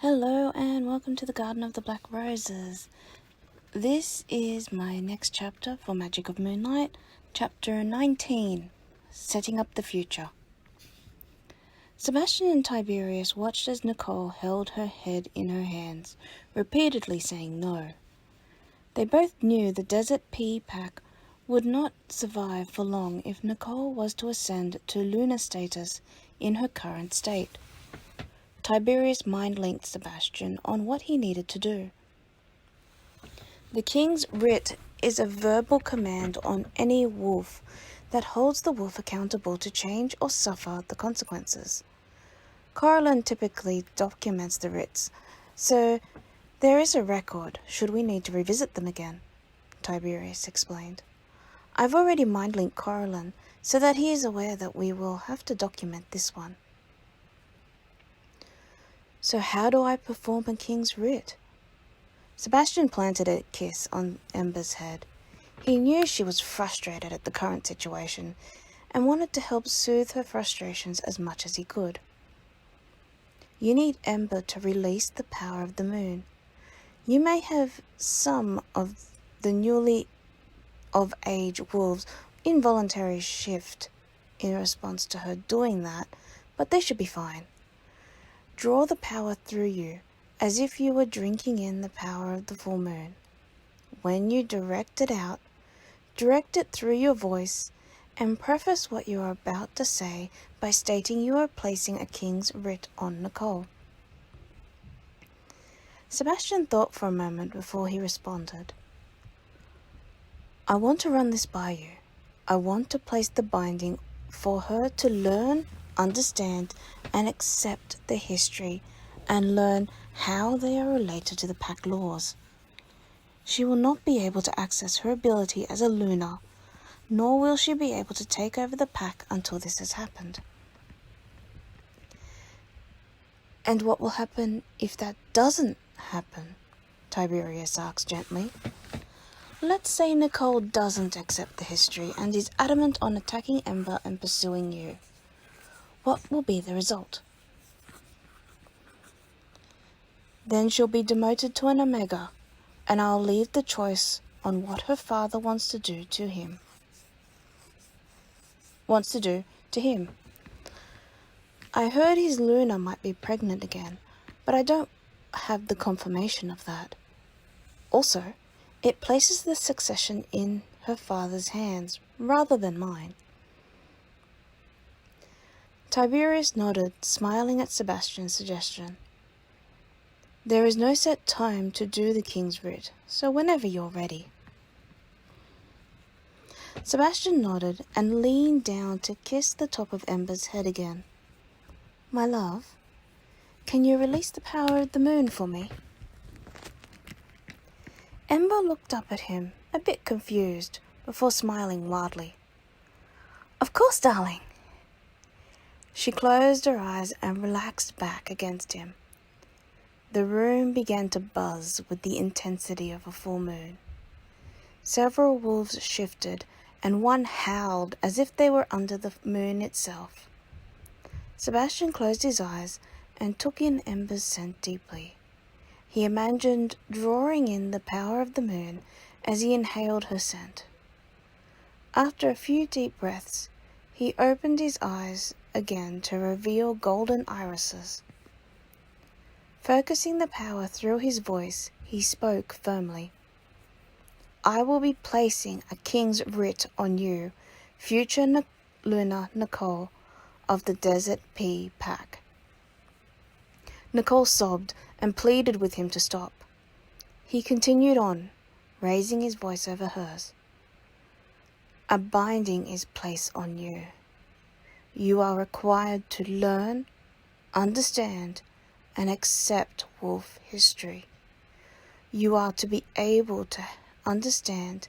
Hello and welcome to the Garden of the Black Roses. This is my next chapter for Magic of Moonlight, chapter 19, Setting Up the Future. Sebastian and Tiberius watched as Nicole held her head in her hands, repeatedly saying no. They both knew the Desert Pea Pack would not survive for long if Nicole was to ascend to lunar status in her current state. Tiberius mind-linked Sebastian on what he needed to do. The King's Writ is a verbal command on any wolf that holds the wolf accountable to change or suffer the consequences. Coralin typically documents the writs, so there is a record should we need to revisit them again, Tiberius explained. I've already mind-linked Coralin so that he is aware that we will have to document this one. So how do I perform a King's Writ? Sebastian planted a kiss on Ember's head. He knew she was frustrated at the current situation and wanted to help soothe her frustrations as much as he could. You need Ember to release the power of the moon. You may have some of the newly of age wolves involuntary shift in response to her doing that, but they should be fine. Draw the power through you, as if you were drinking in the power of the full moon. When you direct it out, direct it through your voice, and preface what you are about to say by stating you are placing a King's Writ on Nicole. Sebastian thought for a moment before he responded. I want to run this by you. I want to place the binding for her to learn, understand, and accept the history and learn how they are related to the pack laws. She will not be able to access her ability as a lunar, nor will she be able to take over the pack until this has happened. And what will happen if that doesn't happen? Tiberius asked gently. Let's say Nicole doesn't accept the history and is adamant on attacking Ember and pursuing you. What will be the result? Then she'll be demoted to an Omega, and I'll leave the choice on what her father wants to do to him. I heard his Luna might be pregnant again, but I don't have the confirmation of that. Also, it places the succession in her father's hands rather than mine. Tiberius nodded, smiling at Sebastian's suggestion. There is no set time to do the King's Writ, so whenever you're ready. Sebastian nodded and leaned down to kiss the top of Ember's head again. My love, can you release the power of the moon for me? Ember looked up at him, a bit confused, before smiling wildly. Of course, darling. She closed her eyes and relaxed back against him. The room began to buzz with the intensity of a full moon. Several wolves shifted, and one howled as if they were under the moon itself. Sebastian closed his eyes and took in Ember's scent deeply. He imagined drawing in the power of the moon as he inhaled her scent. After a few deep breaths, he opened his eyes again to reveal golden irises. Focusing the power through his voice, he spoke firmly. I will be placing a King's Writ on you, future Lunar Nicole of the Desert Pea Pack. Nicole sobbed and pleaded with him to stop. He continued on, raising his voice over hers. A binding is placed on you. You are required to learn, understand, and accept wolf history. You are to be able to understand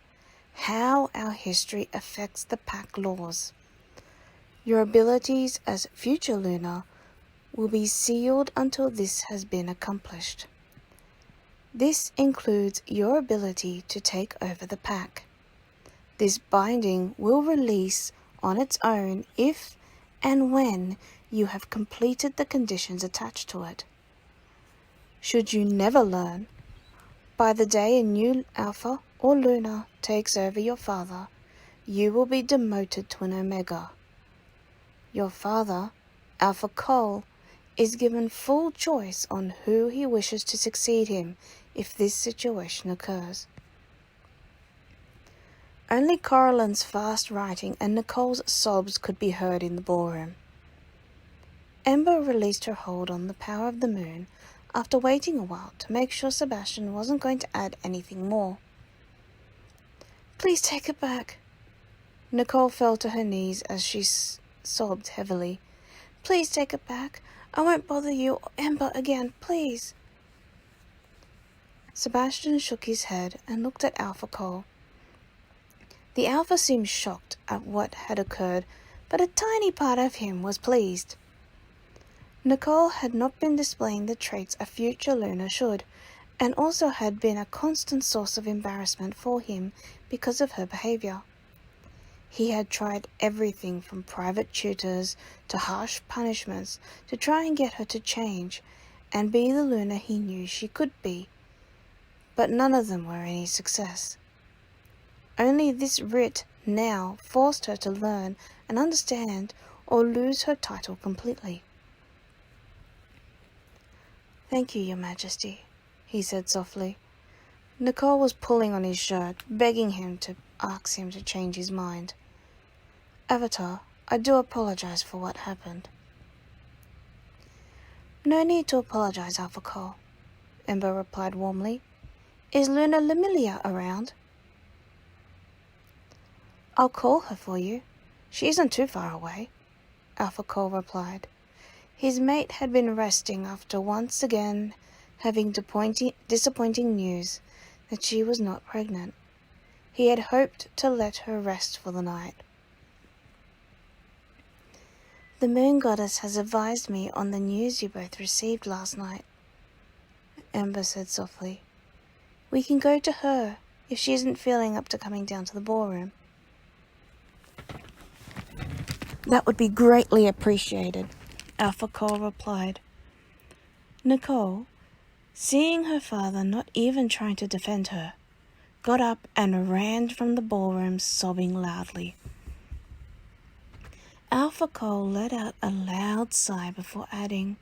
how our history affects the pack laws. Your abilities as future Lunar will be sealed until this has been accomplished. This includes your ability to take over the pack. This binding will release on its own if and when you have completed the conditions attached to it. should you never learn, by the day a new Alpha or Luna takes over your father, you will be demoted to an Omega. Your father, Alpha Cole, is given full choice on who he wishes to succeed him if this situation occurs. Only Coraline's fast writing and Nicole's sobs could be heard in the ballroom. Ember released her hold on the power of the moon after waiting a while to make sure Sebastian wasn't going to add anything more. "Please take it back." Nicole fell to her knees as she sobbed heavily. "Please take it back. I won't bother you or Ember again, please." Sebastian shook his head and looked at Alpha Cole. The Alpha seemed shocked at what had occurred, but a tiny part of him was pleased. Nicole had not been displaying the traits a future Luna should, and also had been a constant source of embarrassment for him because of her behavior. He had tried everything from private tutors to harsh punishments to try and get her to change and be the Luna he knew she could be, but none of them were any success. Only this writ now forced her to learn and understand or lose her title completely. "Thank you, Your Majesty," he said softly. Nicole was pulling on his shirt, begging him to ask him to change his mind. "Avatar, I do apologize for what happened." "No need to apologize, Alpha Cole," Ember replied warmly. "Is Luna Lamilia around?" "I'll call her for you. She isn't too far away," Alpha Cole replied. His mate had been resting after once again having disappointing news that she was not pregnant. He had hoped to let her rest for the night. "The Moon Goddess has advised me on the news you both received last night," Ember said softly. "We can go to her if she isn't feeling up to coming down to the ballroom." "That would be greatly appreciated," Alpha Cole replied. Nicole, seeing her father not even trying to defend her, got up and ran from the ballroom sobbing loudly. Alpha Cole let out a loud sigh before adding,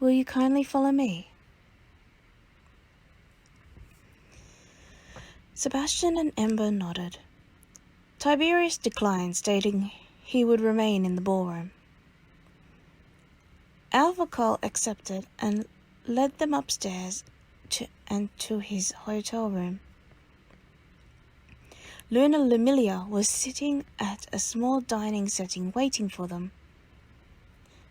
"Will you kindly follow me?" Sebastian and Ember nodded. Tiberius declined, stating he would remain in the ballroom. Alpha Cole accepted and led them upstairs to his hotel room. Luna Lamilia was sitting at a small dining setting waiting for them.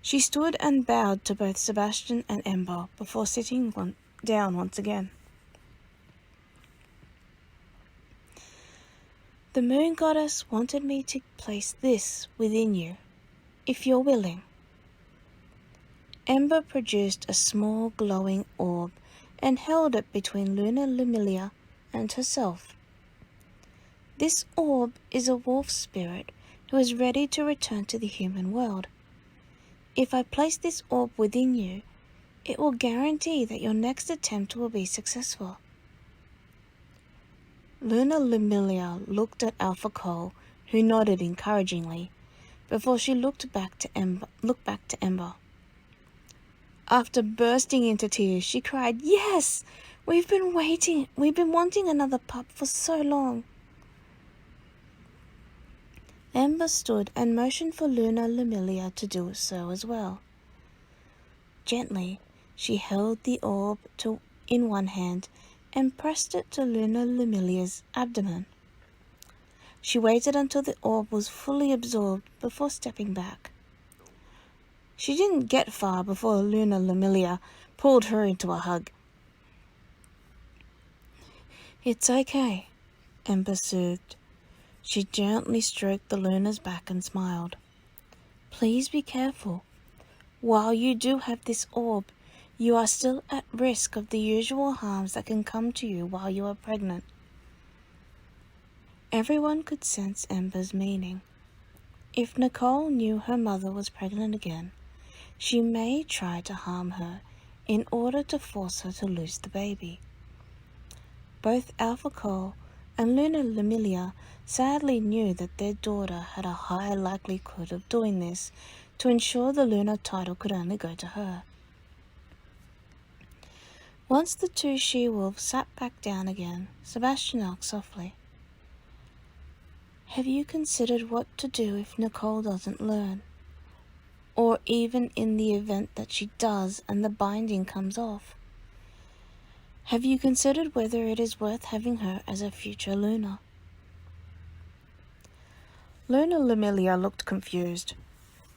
She stood and bowed to both Sebastian and Ember before sitting down once again. "The Moon Goddess wanted me to place this within you, if you're willing." Ember produced a small glowing orb and held it between Luna Lamilia and herself. This orb is a wolf spirit who is ready to return to the human world. If I place this orb within you, it will guarantee that your next attempt will be successful. Luna Lamilia looked at Alpha Cole, who nodded encouragingly, before she looked back to Ember. After bursting into tears, she cried, "Yes! We've been wanting another pup for so long." Ember stood and motioned for Luna Lamilia to do so as well. Gently, she held the orb in one hand and pressed it to Luna Lamilia's abdomen. She waited until the orb was fully absorbed before stepping back. She didn't get far before Luna Lamilia pulled her into a hug. "It's okay," Ember soothed. She gently stroked the Luna's back and smiled. "Please be careful. While you do have this orb, you are still at risk of the usual harms that can come to you while you are pregnant." Everyone could sense Ember's meaning. If Nicole knew her mother was pregnant again, she may try to harm her in order to force her to lose the baby. Both Alpha Cole and Luna Lamilia sadly knew that their daughter had a high likelihood of doing this to ensure the lunar title could only go to her. Once the two she-wolves sat back down again, Sebastian asked softly, "Have you considered what to do if Nicole doesn't learn? Or even in the event that she does and the binding comes off? Have you considered whether it is worth having her as a future Luna?" Luna Lamilia looked confused.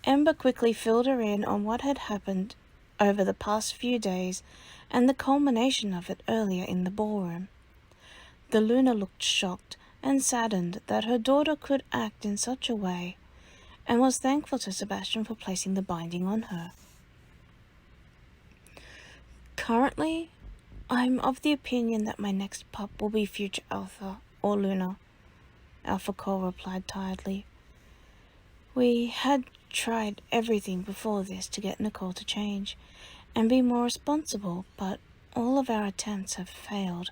Ember quickly filled her in on what had happened over the past few days and the culmination of it earlier in the ballroom. The Luna looked shocked and saddened that her daughter could act in such a way, and was thankful to Sebastian for placing the binding on her. "Currently, I'm of the opinion that my next pup will be future Alpha or Luna," Alpha Cole replied tiredly. "We had tried everything before this to get Nicole to change and be more responsible, but all of our attempts have failed.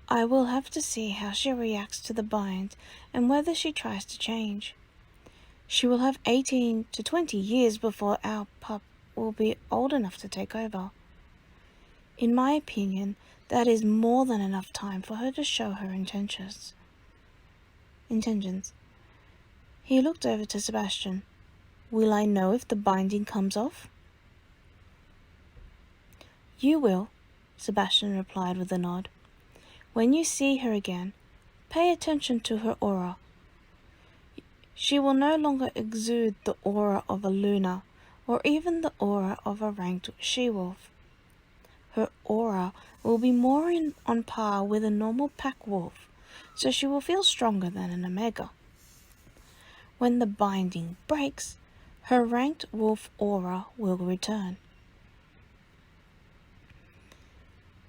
I will have to see how she reacts to the bind and whether she tries to change. She will have 18 to 20 years before our pup will be old enough to take over. In my opinion, that is more than enough time for her to show her intentions." He looked over to Sebastian. "Will I know if the binding comes off?" "You will," Sebastian replied with a nod. "When you see her again, pay attention to her aura. She will no longer exude the aura of a Luna, or even the aura of a ranked she-wolf. Her aura will be more on par with a normal pack wolf, so she will feel stronger than an Omega. When the binding breaks, her ranked wolf aura will return."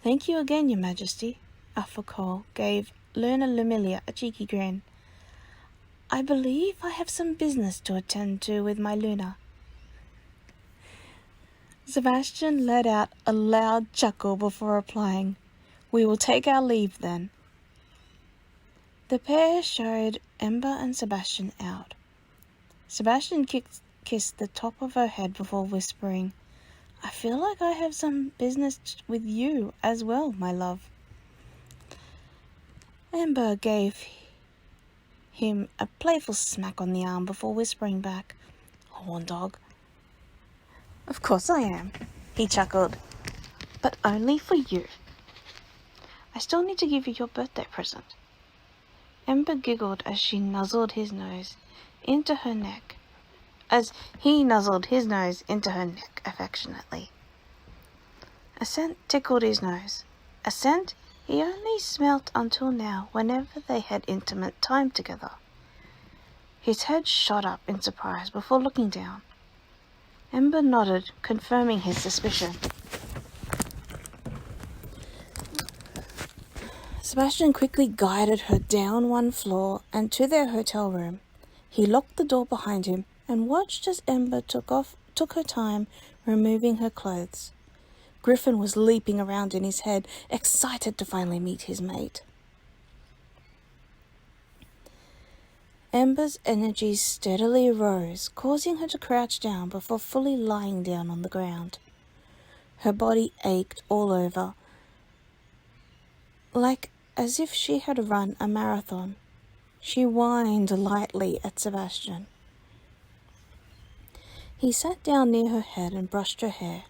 "Thank you again, Your Majesty," Alpha Cole gave Luna Lamilia a cheeky grin. "I believe I have some business to attend to with my Luna." Sebastian let out a loud chuckle before replying, "We will take our leave then." The pair showed Ember and Sebastian out. Sebastian kissed the top of her head before whispering, "I feel like I have some business with you as well, my love." Ember gave him a playful smack on the arm before whispering back, "Horn dog." "Of course I am," he chuckled, "but only for you. I still need to give you your birthday present." Ember giggled as she nuzzled his nose into her neck, as he nuzzled his nose into her neck affectionately. A scent tickled his nose, a scent he only smelt until now whenever they had intimate time together. His head shot up in surprise before looking down. Ember nodded, confirming his suspicion. Sebastian quickly guided her down one floor and to their hotel room. He locked the door behind him and watched as Ember took her time removing her clothes. Griffin was leaping around in his head, excited to finally meet his mate. Ember's energies steadily rose, causing her to crouch down before fully lying down on the ground. Her body ached all over, like as if she had run a marathon. She whined lightly at Sebastian. He sat down near her head and brushed her hair.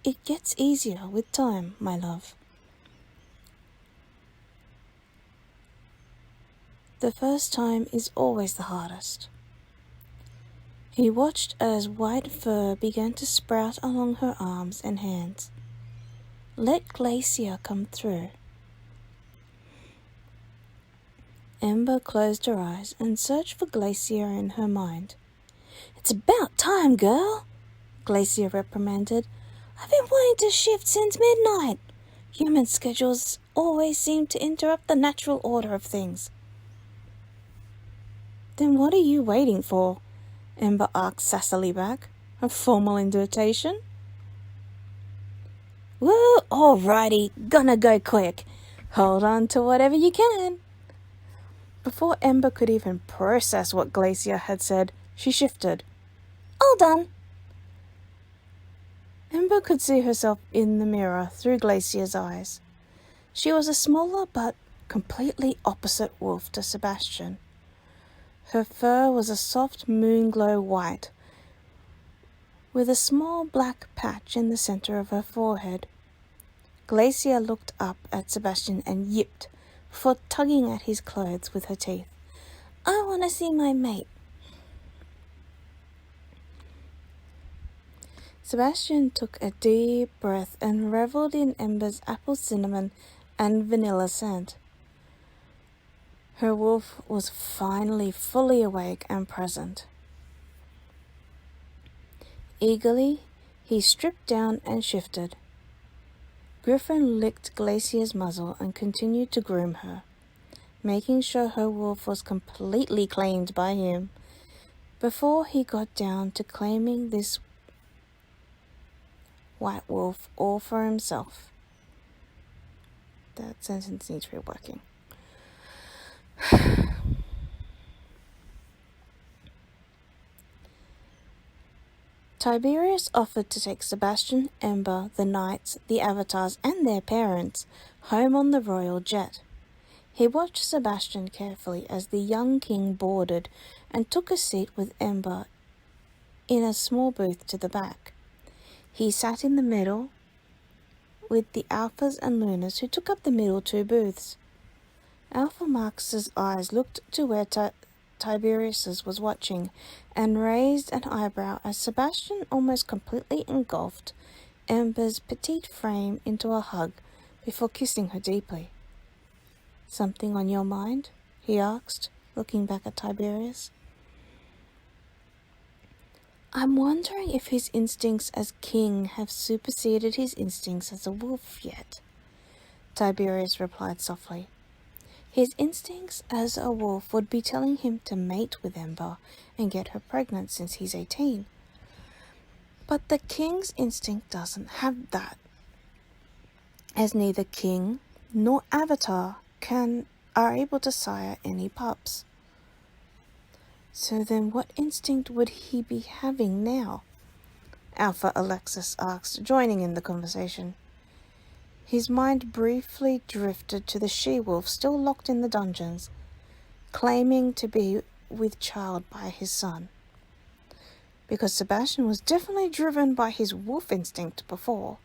"It gets easier with time, my love. The first time is always the hardest." He watched as white fur began to sprout along her arms and hands. "Let Glacier come through." Ember closed her eyes and searched for Glacier in her mind. "It's about time, girl," Glacier reprimanded. "I've been wanting to shift since midnight. Human schedules always seem to interrupt the natural order of things." "Then what are you waiting for?" Ember asked sassily back. "A formal invitation?" Woo, alrighty, gonna go quick. Hold on to whatever you can. Before Ember could even process what Glacier had said, she shifted. All done. Ember could see herself in the mirror through Glacier's eyes. She was a smaller but completely opposite wolf to Sebastian. Her fur was a soft moon-glow white, with a small black patch in the center of her forehead. Glacier looked up at Sebastian and yipped, before tugging at his clothes with her teeth. I want to see my mate. Sebastian took a deep breath and reveled in Ember's apple cinnamon and vanilla scent. Her wolf was finally fully awake and present. Eagerly, he stripped down and shifted. Griffin licked Glacier's muzzle and continued to groom her, making sure her wolf was completely claimed by him before he got down to claiming this white wolf all for himself. That sentence needs reworking. Tiberius offered to take Sebastian, Ember, the knights, the avatars, and their parents home on the royal jet. He watched Sebastian carefully as the young king boarded and took a seat with Ember in a small booth to the back. He sat in the middle with the Alphas and Lunas, who took up the middle two booths. Alpha Marx's eyes looked to where Tiberius's was watching, and raised an eyebrow as Sebastian almost completely engulfed Ember's petite frame into a hug before kissing her deeply. Something on your mind? He asked, looking back at Tiberius. I'm wondering if his instincts as king have superseded his instincts as a wolf yet, Tiberius replied softly. His instincts as a wolf would be telling him to mate with Ember and get her pregnant since he's 18. But the king's instinct doesn't have that, as neither king nor avatar are able to sire any pups. So then what instinct would he be having now? Alpha Alexis asked, joining in the conversation. His mind briefly drifted to the she-wolf still locked in the dungeons, claiming to be with child by his son. Because Sebastian was definitely driven by his wolf instinct before.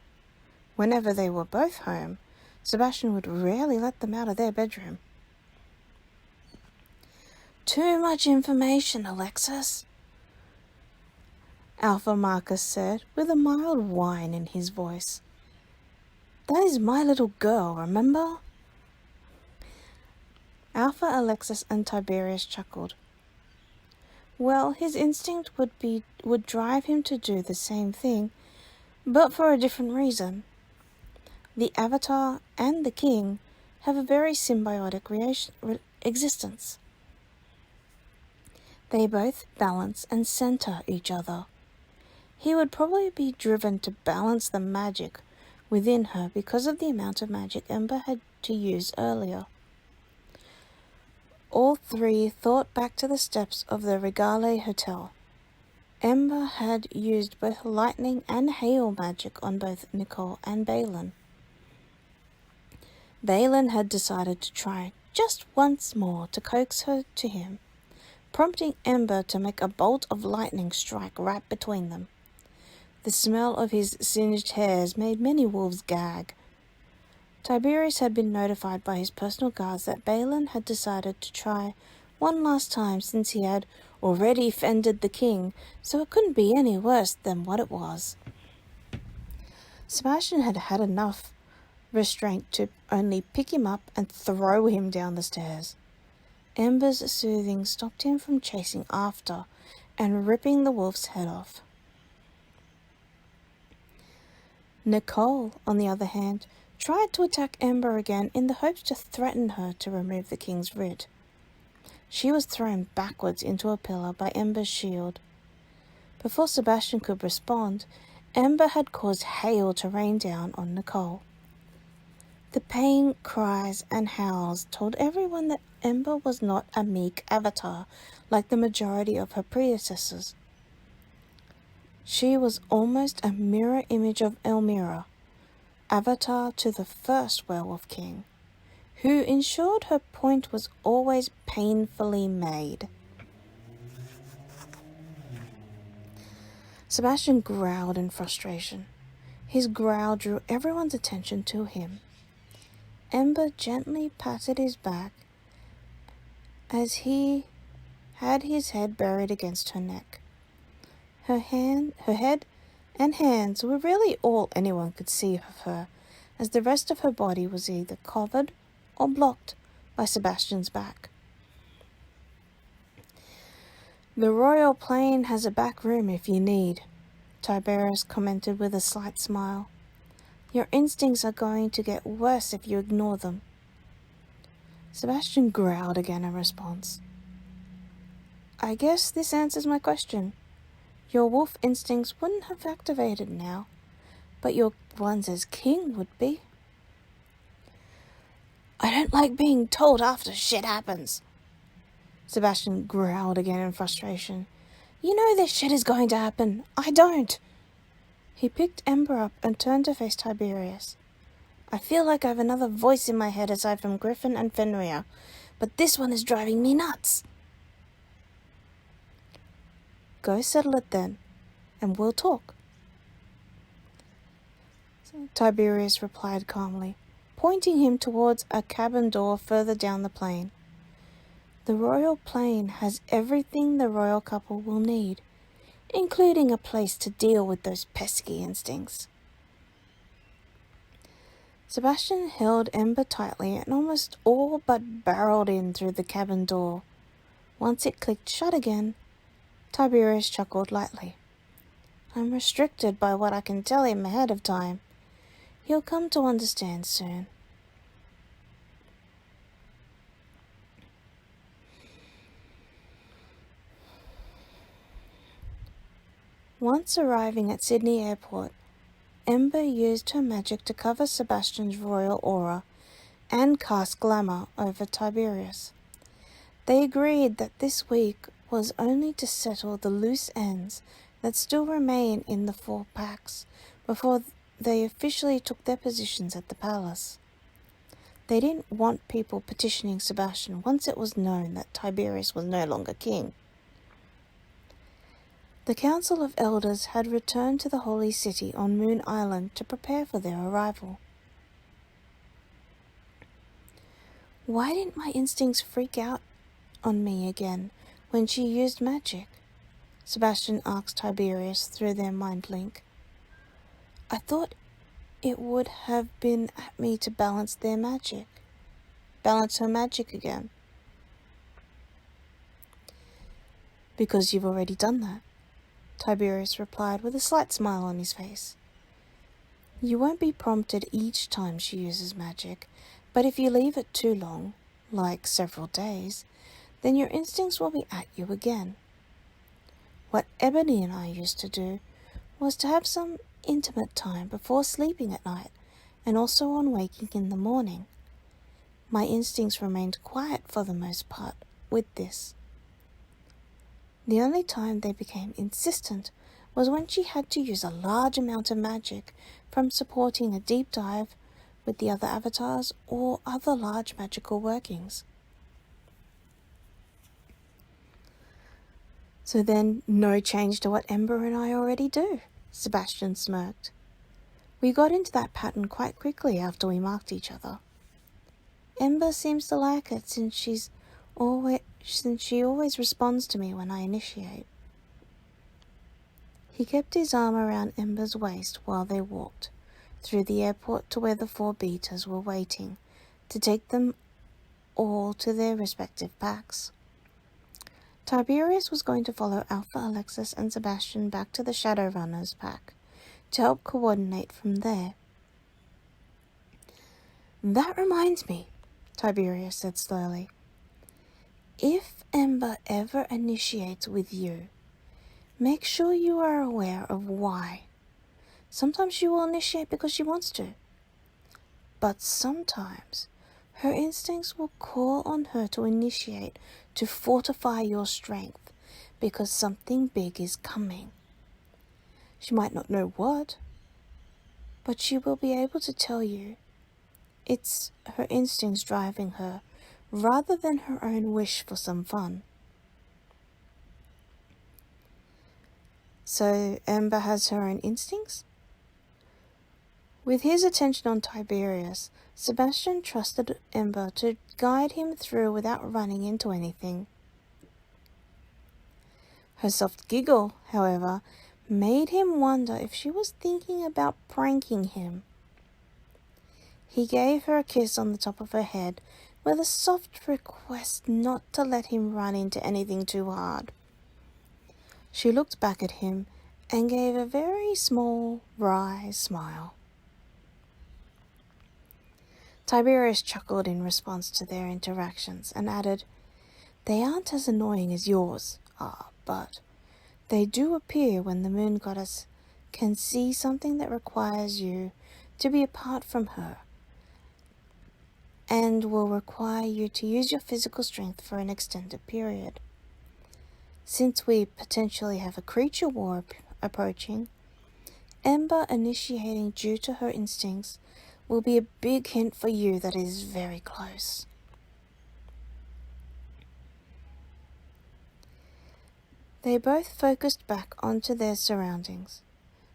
Whenever they were both home, Sebastian would rarely let them out of their bedroom. Too much information, Alexis, Alpha Marcus said, with a mild whine in his voice. That is my little girl, remember? Alpha Alexis and Tiberius chuckled. Well, his instinct would drive him to do the same thing, but for a different reason. The Avatar and the King have a very symbiotic existence. They both balance and center each other. He would probably be driven to balance the magic within her because of the amount of magic Ember had to use earlier. All three thought back to the steps of the Regale Hotel. Ember had used both lightning and hail magic on both Nicole and Balin. Balin had decided to try just once more to coax her to him, prompting Ember to make a bolt of lightning strike right between them. The smell of his singed hairs made many wolves gag. Tiberius had been notified by his personal guards that Balin had decided to try one last time since he had already fended the king, so it couldn't be any worse than what it was. Sebastian had had enough restraint to only pick him up and throw him down the stairs. Ember's soothing stopped him from chasing after and ripping the wolf's head off. Nicole, on the other hand, tried to attack Ember again in the hopes to threaten her to remove the king's writ. She was thrown backwards into a pillar by Ember's shield. Before Sebastian could respond, Ember had caused hail to rain down on Nicole. The pain, cries, and howls told everyone that Ember was not a meek avatar like the majority of her predecessors. She was almost a mirror image of Elmira, avatar to the first Werewolf King, who ensured her point was always painfully made. Sebastian growled in frustration. His growl drew everyone's attention to him. Ember gently patted his back as he had his head buried against her neck. Her head and hands were really all anyone could see of her, as the rest of her body was either covered or blocked by Sebastian's back. "The royal plane has a back room if you need," Tiberius commented with a slight smile. "Your instincts are going to get worse if you ignore them." Sebastian growled again in response. "I guess this answers my question. Your wolf instincts wouldn't have activated now, but your ones as king would be." "I don't like being told after shit happens," Sebastian growled again in frustration. "You know this shit is going to happen. I don't." He picked Ember up and turned to face Tiberius. "I feel like I have another voice in my head aside from Griffin and Fenrir, but this one is driving me nuts." "Go settle it then, and we'll talk," Tiberius replied calmly, pointing him towards a cabin door further down the plane. "The royal plane has everything the royal couple will need, including a place to deal with those pesky instincts." Sebastian held Ember tightly and almost all but barreled in through the cabin door. Once it clicked shut again, Tiberius chuckled lightly. "I'm restricted by what I can tell him ahead of time. He'll come to understand soon." Once arriving at Sydney Airport, Ember used her magic to cover Sebastian's royal aura and cast glamour over Tiberius. They agreed that this week was only to settle the loose ends that still remain in the 4 packs before they officially took their positions at the palace. They didn't want people petitioning Sebastian once it was known that Tiberius was no longer king. The Council of Elders had returned to the Holy City on Moon Island to prepare for their arrival. "Why didn't my instincts freak out on me again when she used magic?" Sebastian asked Tiberius through their mind link. "I thought it would have been at me to balance her magic again." "Because you've already done that," Tiberius replied with a slight smile on his face. "You won't be prompted each time she uses magic, but if you leave it too long, like several days, then your instincts will be at you again. What Ebony and I used to do was to have some intimate time before sleeping at night and also on waking in the morning. My instincts remained quiet for the most part with this. The only time they became insistent was when she had to use a large amount of magic from supporting a deep dive with the other avatars or other large magical workings." "So then no change to what Ember and I already do," Sebastian smirked. "We got into that pattern quite quickly after we marked each other. Ember seems to like it since she always responds to me when I initiate." He kept his arm around Ember's waist while they walked through the airport to where the 4 beaters were waiting to take them all to their respective packs. Tiberius was going to follow Alpha, Alexis, and Sebastian back to the Shadowrunners pack to help coordinate from there. "That reminds me," Tiberius said slowly. "If Ember ever initiates with you, make sure you are aware of why. Sometimes she will initiate because she wants to. But sometimes her instincts will call on her to initiate to fortify your strength because something big is coming. She might not know what, but she will be able to tell you it's her instincts driving her rather than her own wish for some fun. So Ember has her own instincts? With his attention on Tiberius, Sebastian trusted Ember to guide him through without running into anything. Her soft giggle, however, made him wonder if she was thinking about pranking him. He gave her a kiss on the top of her head with a soft request not to let him run into anything too hard. She looked back at him and gave a very small, wry smile. Tiberius chuckled in response to their interactions and added, "They aren't as annoying as yours are, but they do appear when the moon goddess can see something that requires you to be apart from her and will require you to use your physical strength for an extended period. Since we potentially have a creature war approaching, Ember initiating due to her instincts will be a big hint for you that is very close." They both focused back onto their surroundings.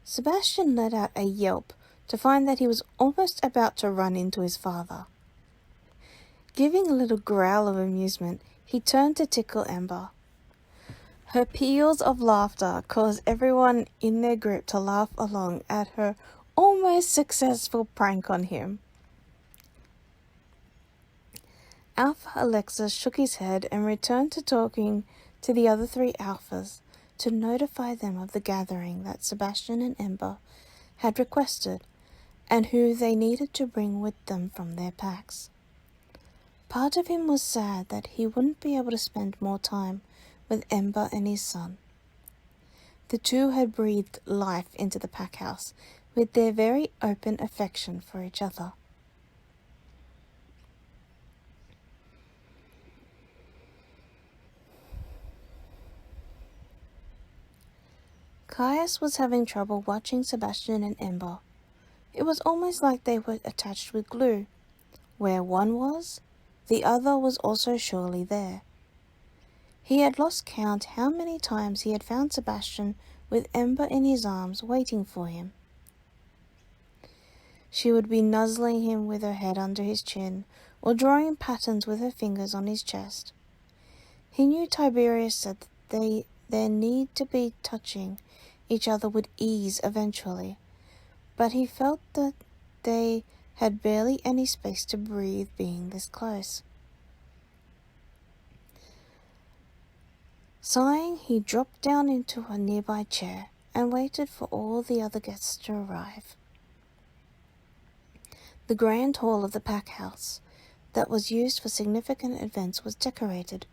Sebastian let out a yelp to find that he was almost about to run into his father. Giving a little growl of amusement, he turned to tickle Ember. Her peals of laughter caused everyone in their group to laugh along at her almost successful prank on him. Alpha Alexis shook his head and returned to talking to the other three alphas to notify them of the gathering that Sebastian and Ember had requested and who they needed to bring with them from their packs. Part of him was sad that he wouldn't be able to spend more time with Ember and his son. The two had breathed life into the pack house with their very open affection for each other. Caius was having trouble watching Sebastian and Ember. It was almost like they were attached with glue. Where one was, the other was also surely there. He had lost count how many times he had found Sebastian with Ember in his arms waiting for him. She would be nuzzling him with her head under his chin or drawing patterns with her fingers on his chest. He knew Tiberius said that their need to be touching each other would ease eventually, but he felt that they had barely any space to breathe being this close. Sighing, he dropped down into a nearby chair and waited for all the other guests to arrive. The grand hall of the pack house that was used for significant events was decorated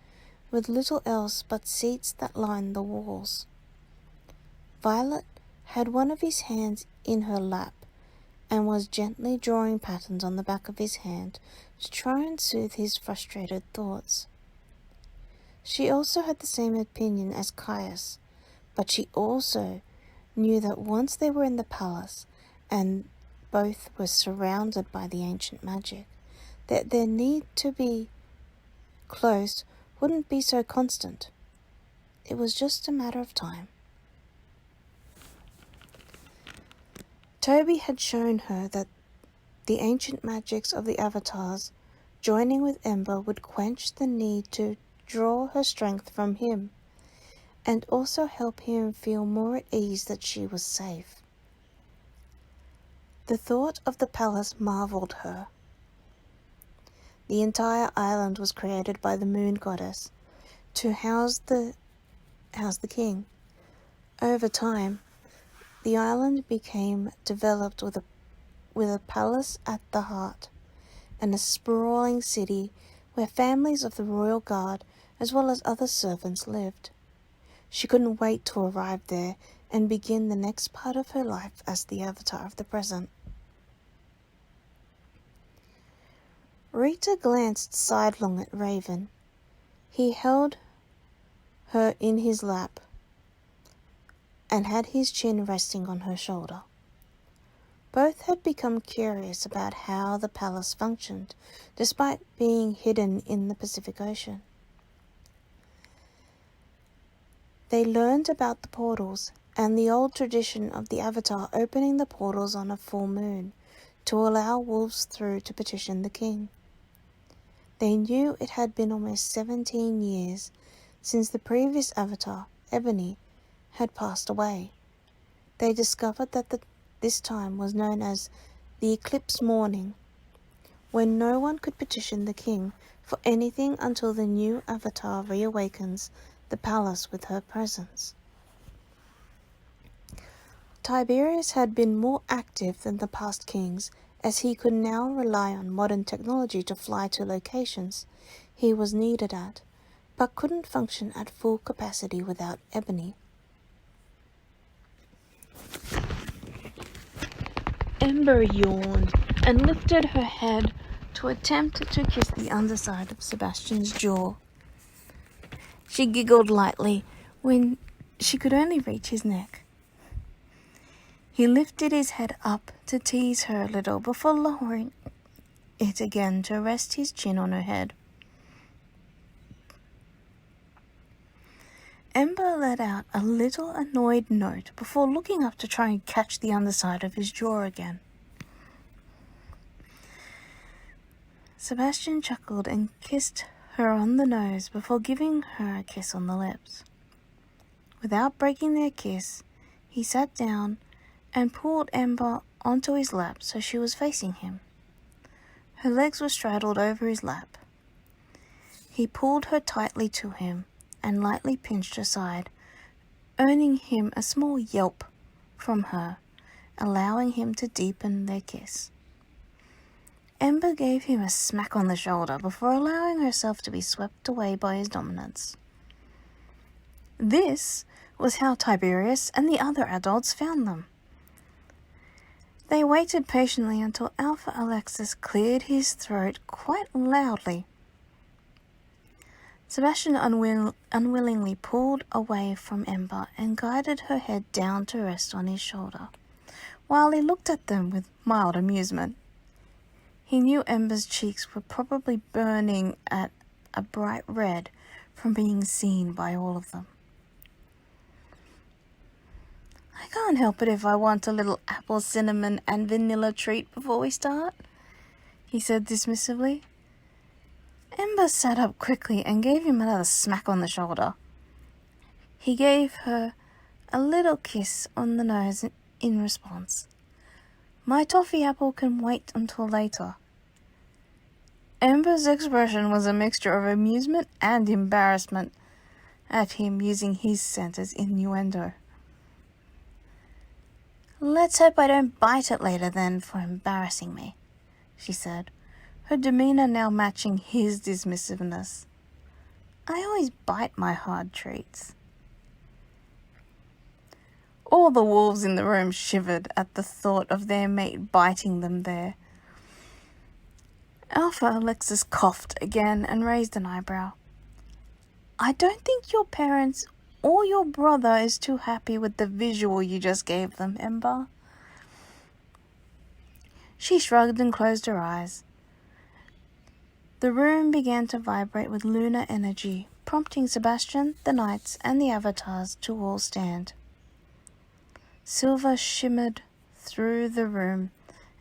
with little else but seats that lined the walls. Violet had one of his hands in her lap and was gently drawing patterns on the back of his hand to try and soothe his frustrated thoughts. She also had the same opinion as Caius, but she also knew that once they were in the palace and both were surrounded by the ancient magic, that their need to be close wouldn't be so constant. It was just a matter of time. Toby had shown her that the ancient magics of the avatars joining with Ember would quench the need to draw her strength from him, and also help him feel more at ease that she was safe. The thought of the palace marveled her. The entire island was created by the moon goddess to house the king. Over time, the island became developed with a palace at the heart, and a sprawling city where families of the royal guard as well as other servants lived. She couldn't wait to arrive there and begin the next part of her life as the avatar of the present. Rita glanced sidelong at Raven. He held her in his lap and had his chin resting on her shoulder. Both had become curious about how the palace functioned, despite being hidden in the Pacific Ocean. They learned about the portals and the old tradition of the Avatar opening the portals on a full moon to allow wolves through to petition the king. They knew it had been almost 17 years since the previous Avatar, Ebony, had passed away. They discovered that this time was known as the eclipse morning, when no one could petition the king for anything until the new Avatar reawakens the palace with her presence. Tiberius had been more active than the past kings, as he could now rely on modern technology to fly to locations he was needed at, but couldn't function at full capacity without Ebony. Ember yawned and lifted her head to attempt to kiss the underside of Sebastian's jaw. She giggled lightly when she could only reach his neck. He lifted his head up to tease her a little before lowering it again to rest his chin on her head. Ember let out a little annoyed note before looking up to try and catch the underside of his jaw again. Sebastian chuckled and kissed her on the nose before giving her a kiss on the lips. Without breaking their kiss, he sat down and pulled Ember onto his lap so she was facing him. Her legs were straddled over his lap. He pulled her tightly to him and lightly pinched her side, earning him a small yelp from her, allowing him to deepen their kiss. Ember gave him a smack on the shoulder before allowing herself to be swept away by his dominance. This was how Tiberius and the other adults found them. They waited patiently until Alpha Alexis cleared his throat quite loudly. Sebastian unwillingly pulled away from Ember and guided her head down to rest on his shoulder, while he looked at them with mild amusement. He knew Ember's cheeks were probably burning at a bright red from being seen by all of them. "I can't help it if I want a little apple, cinnamon, and vanilla treat before we start," he said dismissively. Ember sat up quickly and gave him another smack on the shoulder. He gave her a little kiss on the nose in response. "My toffee apple can wait until later." Ember's expression was a mixture of amusement and embarrassment at him using his scent as innuendo. "Let's hope I don't bite it later then for embarrassing me," she said, her demeanor now matching his dismissiveness. "I always bite my hard treats." All the wolves in the room shivered at the thought of their mate biting them there. Alpha Alexis coughed again and raised an eyebrow. "I don't think your parents or your brother is too happy with the visual you just gave them, Ember." She shrugged and closed her eyes. The room began to vibrate with lunar energy, prompting Sebastian, the knights, and the avatars to all stand. Silver shimmered through the room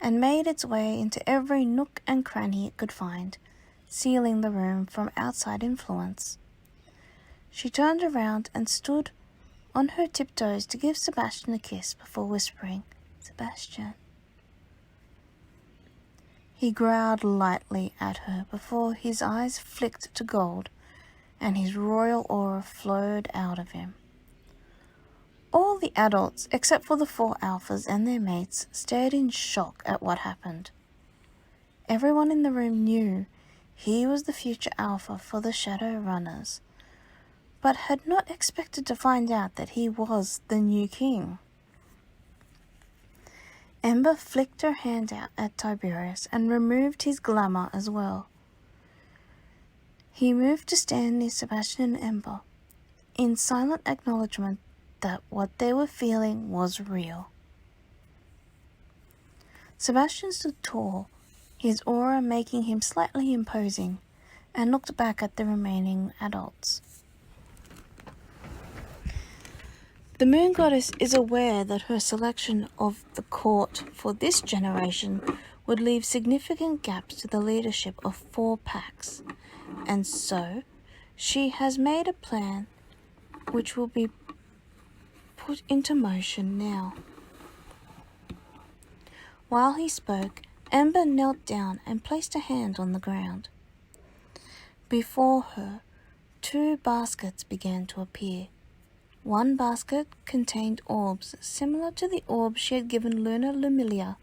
and made its way into every nook and cranny it could find, sealing the room from outside influence. She turned around and stood on her tiptoes to give Sebastian a kiss before whispering, "Sebastian." He growled lightly at her before his eyes flicked to gold and his royal aura flowed out of him. All the adults, except for the 4 alphas and their mates, stared in shock at what happened. Everyone in the room knew he was the future alpha for the Shadow Runners, but had not expected to find out that he was the new king. Ember flicked her hand out at Tiberius and removed his glamour as well. He moved to stand near Sebastian and Ember, in silent acknowledgement that what they were feeling was real. Sebastian stood tall, his aura making him slightly imposing, and looked back at the remaining adults. The moon goddess is aware that her selection of the court for this generation would leave significant gaps to the leadership of 4 packs, and so she has made a plan which will be put into motion now. While he spoke, Ember knelt down and placed a hand on the ground. Before her, 2 baskets began to appear. One basket contained orbs similar to the orbs she had given Luna Lumilia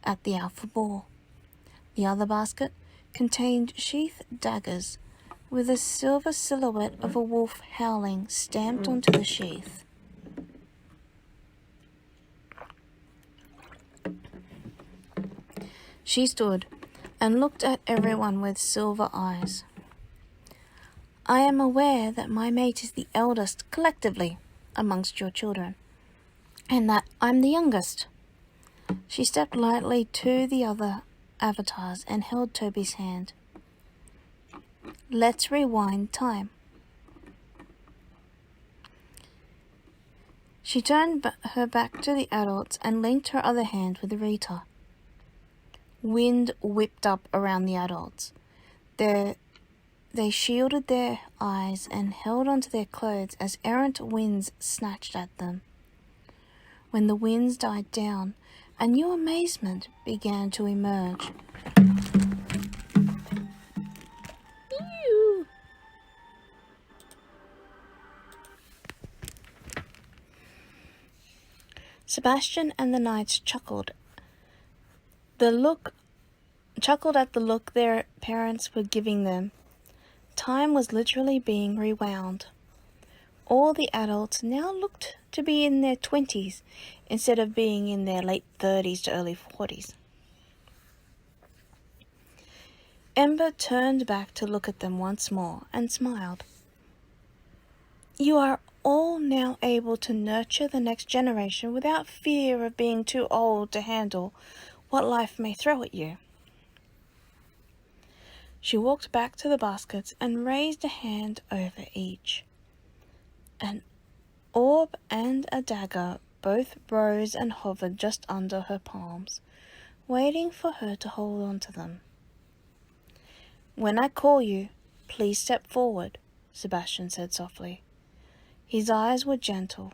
at the Alpha Ball. The other basket contained sheathed daggers with a silver silhouette of a wolf howling stamped onto the sheath. She stood and looked at everyone with silver eyes. I am aware that my mate is the eldest collectively amongst your children, and that I'm the youngest. She stepped lightly to the other avatars and held Toby's hand. Let's rewind time. She turned her back to the adults and linked her other hand with Rita. Wind whipped up around the adults. They shielded their eyes and held onto their clothes as errant winds snatched at them. When the winds died down, a new amazement began to emerge. Ew. Sebastian and the knights chuckled at the look their parents were giving them. Time was literally being rewound. All the adults now looked to be in their 20s instead of being in their late 30s to early 40s. Ember turned back to look at them once more and smiled. You are all now able to nurture the next generation without fear of being too old to handle what life may throw at you. She walked back to the baskets and raised a hand over each. An orb and a dagger both rose and hovered just under her palms, waiting for her to hold on to them. When I call you, please step forward, Sebastian said softly. His eyes were gentle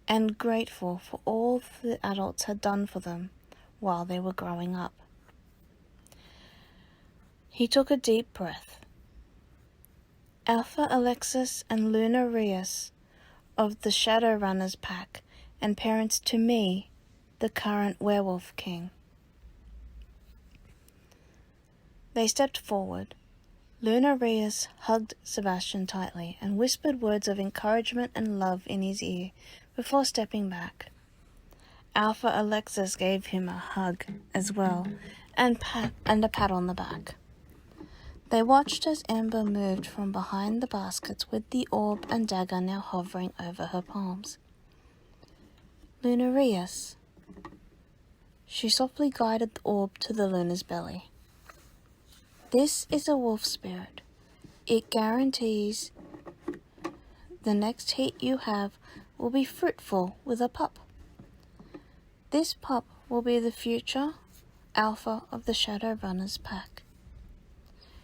and grateful for all the adults had done for them while they were growing up. He took a deep breath. Alpha Alexis and Luna Rias of the Shadowrunners pack, and parents to me, the current Werewolf King. They stepped forward. Luna Rias hugged Sebastian tightly and whispered words of encouragement and love in his ear before stepping back. Alpha Alexis gave him a hug as well and a pat on the back. They watched as Ember moved from behind the baskets with the orb and dagger now hovering over her palms. Luna Rias. She softly guided the orb to the Luna's belly. This is a wolf spirit. It guarantees the next heat you have will be fruitful with a pup. This pup will be the future alpha of the Shadowrunners pack.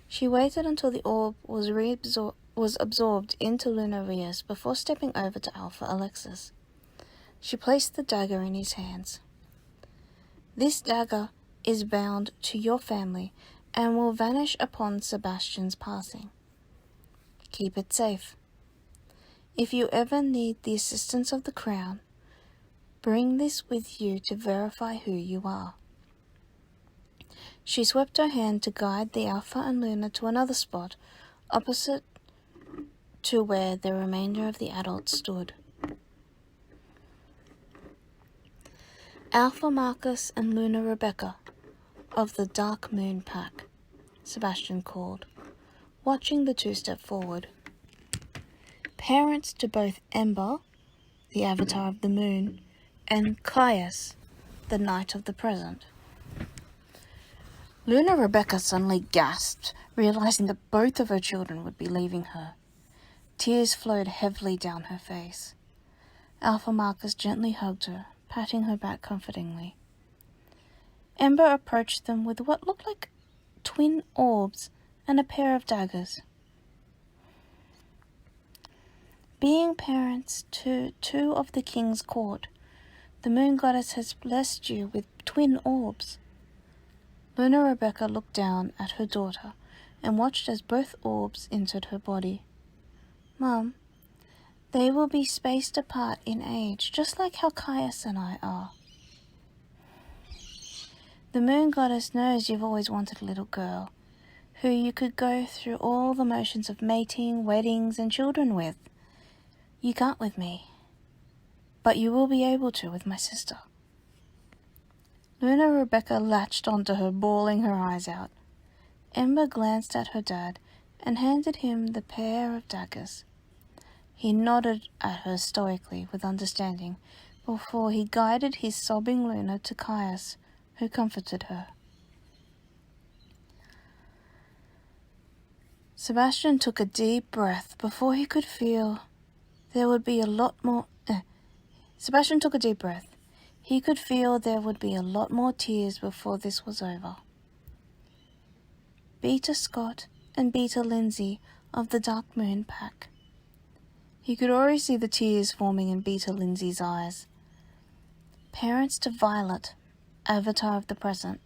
She waited until the orb was absorbed into Luna Rias before stepping over to Alpha Alexis. She placed the dagger in his hands. This dagger is bound to your family and will vanish upon Sebastian's passing. Keep it safe. If you ever need the assistance of the crown, bring this with you to verify who you are. She swept her hand to guide the Alpha and Luna to another spot, opposite to where the remainder of the adults stood. Alpha Marcus and Luna Rebecca of the Dark Moon Pack, Sebastian called, watching the two step forward. Parents to both Ember, the avatar of the moon, and Caius, the knight of the present. Luna Rebecca suddenly gasped, realizing that both of her children would be leaving her. Tears flowed heavily down her face. Alpha Marcus gently hugged her, patting her back comfortingly. Ember approached them with what looked like twin orbs and a pair of daggers. Being parents to two of the king's court, the moon goddess has blessed you with twin orbs. Luna Rebecca looked down at her daughter and watched as both orbs entered her body. Mum, they will be spaced apart in age, just like how Caius and I are. The moon goddess knows you've always wanted a little girl, who you could go through all the motions of mating, weddings, and children with. You can't with me, but you will be able to with my sister. Luna Rebecca latched onto her, bawling her eyes out. Ember glanced at her dad and handed him the pair of daggers. He nodded at her stoically with understanding before he guided his sobbing Luna to Caius, who comforted her. Sebastian took a deep breath before he could feel there would be a lot more... Sebastian took a deep breath. He could feel there would be a lot more tears before this was over. Beta Scott and Beta Lindsay of the Dark Moon Pack. He could already see the tears forming in Beta Lindsay's eyes. Parents to Violet, avatar of the present.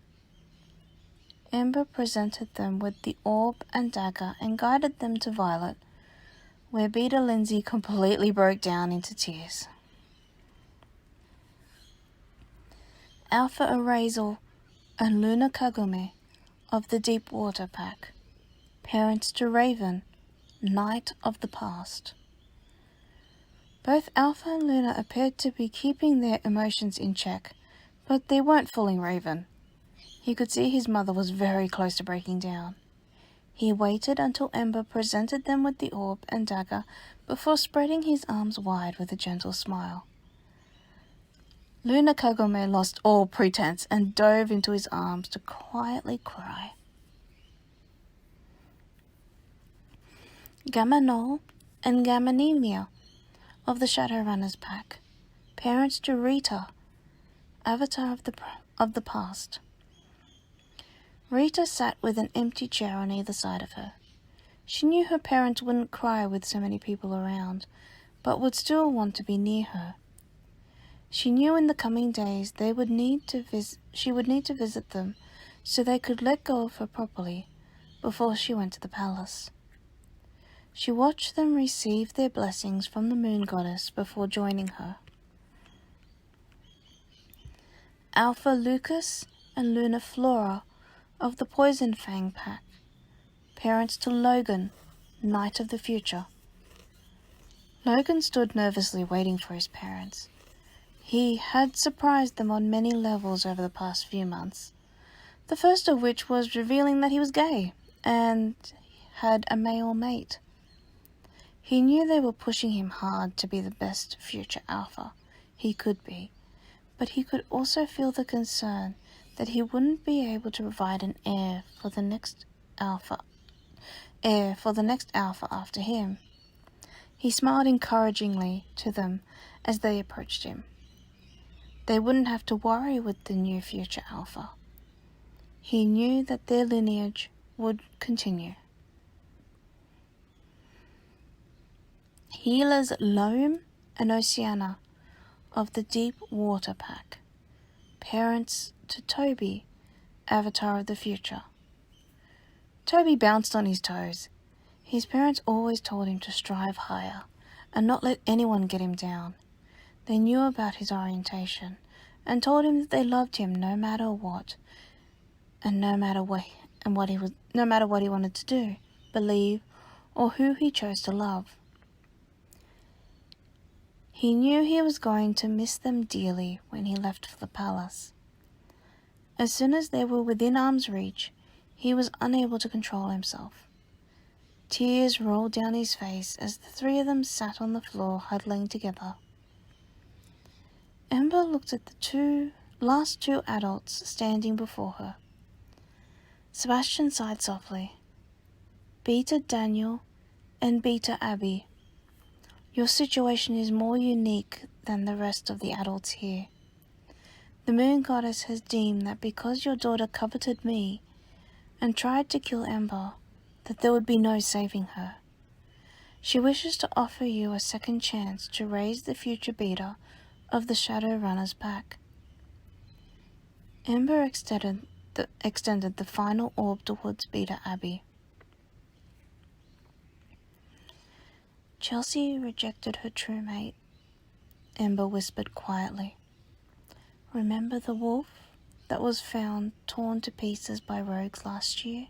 Ember presented them with the orb and dagger and guided them to Violet, where Beta Lindsay completely broke down into tears. Alpha Arazel and Luna Kagome of the Deep Water Pack. Parents to Raven, Knight of the Past. Both Alpha and Luna appeared to be keeping their emotions in check, but they weren't fooling Raven. He could see his mother was very close to breaking down. He waited until Ember presented them with the orb and dagger before spreading his arms wide with a gentle smile. Luna Kagome lost all pretense and dove into his arms to quietly cry. Gamma Null and Gamma Nemia of the Shadowrunners Pack. Parents to Rita, avatar of the past. Rita sat with an empty chair on either side of her. She knew her parents wouldn't cry with so many people around, but would still want to be near her. She knew in the coming days she would need to visit them so they could let go of her properly before she went to the palace. She watched them receive their blessings from the moon goddess before joining her. Alpha Lucas and Luna Flora of the Poison Fang Pack. Parents to Logan, Knight of the Future. Logan stood nervously waiting for his parents. He had surprised them on many levels over the past few months, the first of which was revealing that he was gay and had a male mate. He knew they were pushing him hard to be the best future alpha he could be, but he could also feel the concern that he wouldn't be able to provide an heir for the next alpha after him. He smiled encouragingly to them as they approached him. They wouldn't have to worry with the new future alpha. He knew that their lineage would continue. Healers Loam and Oceana of the Deep Water Pack. Parents to Toby, avatar of the future. Toby bounced on his toes. His parents always told him to strive higher and not let anyone get him down. They knew about his orientation and told him that they loved him no matter what, and no matter what he wanted to do, believe, or who he chose to love. He knew he was going to miss them dearly when he left for the palace. As soon as they were within arm's reach, he was unable to control himself. Tears rolled down his face as the three of them sat on the floor huddling together. Ember looked at the last two adults standing before her. Sebastian sighed softly. Beta Daniel and Beta Abby, your situation is more unique than the rest of the adults here. The moon goddess has deemed that because your daughter coveted me and tried to kill Ember, that there would be no saving her. She wishes to offer you a second chance to raise the future Beta of the Shadow Runners back. Ember extended the final orb towards Beta Abby. Chelsea rejected her true mate, Ember whispered quietly. Remember the wolf that was found torn to pieces by rogues last year?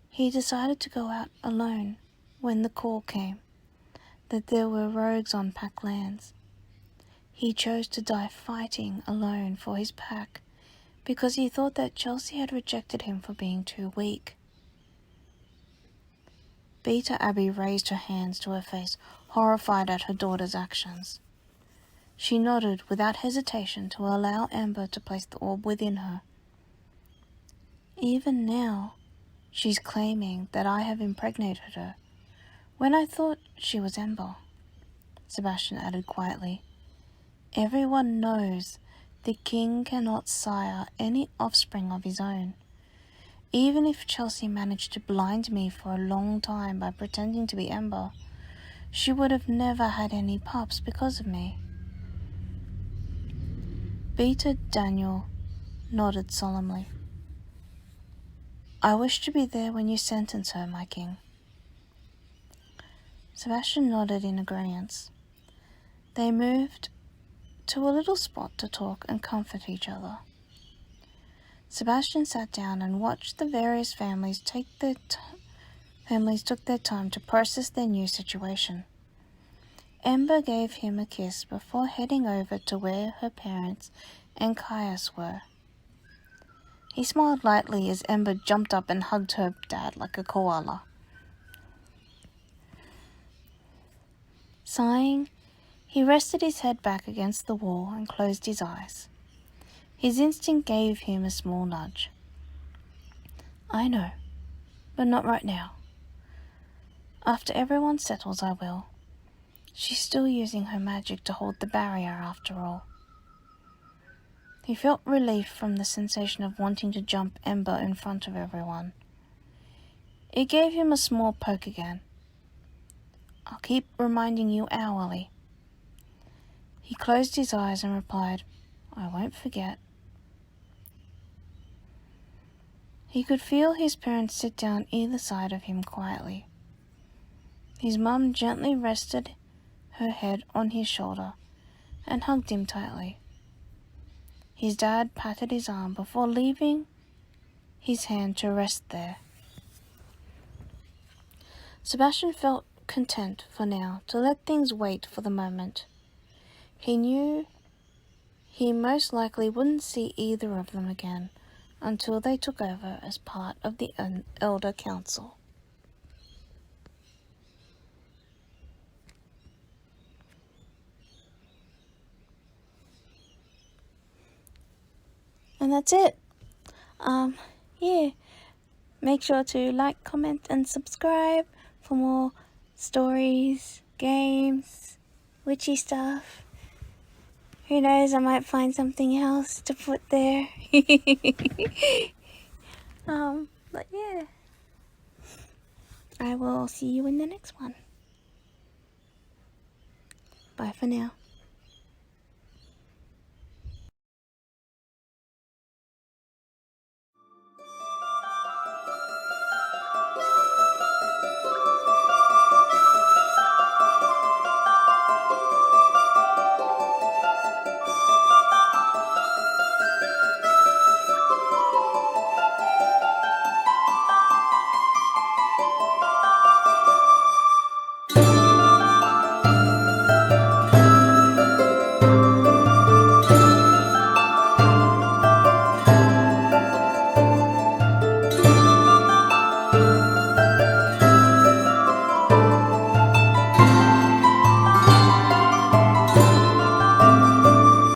He decided to go out alone when the call came that there were rogues on pack lands. He chose to die fighting alone for his pack because he thought that Chelsea had rejected him for being too weak. Beta Abby raised her hands to her face, horrified at her daughter's actions. She nodded without hesitation to allow Ember to place the orb within her. Even now, she's claiming that I have impregnated her, when I thought she was Ember, Sebastian added quietly. Everyone knows the king cannot sire any offspring of his own. Even if Chelsea managed to blind me for a long time by pretending to be Ember, she would have never had any pups because of me. Beta Daniel nodded solemnly. I wish to be there when you sentence her, my king. Sebastian nodded in agreement. They moved to a little spot to talk and comfort each other. Sebastian sat down and watched the various families took their time to process their new situation. Ember gave him a kiss before heading over to where her parents and Caius were. He smiled lightly as Ember jumped up and hugged her dad like a koala. Sighing, he rested his head back against the wall and closed his eyes. His instinct gave him a small nudge. I know, but not right now. After everyone settles, I will. She's still using her magic to hold the barrier after all. He felt relief from the sensation of wanting to jump Ember in front of everyone. It gave him a small poke again. I'll keep reminding you hourly. He closed his eyes and replied, I won't forget. He could feel his parents sit down either side of him quietly. His mum gently rested her head on his shoulder and hugged him tightly. His dad patted his arm before leaving his hand to rest there. Sebastian felt content for now to let things wait for the moment. He knew he most likely wouldn't see either of them again until they took over as part of the Elder Council. And that's it. Make sure to like, comment, and subscribe for more stories, games, witchy stuff. Who knows, I might find something else to put there. But yeah. I will see you in the next one. Bye for now.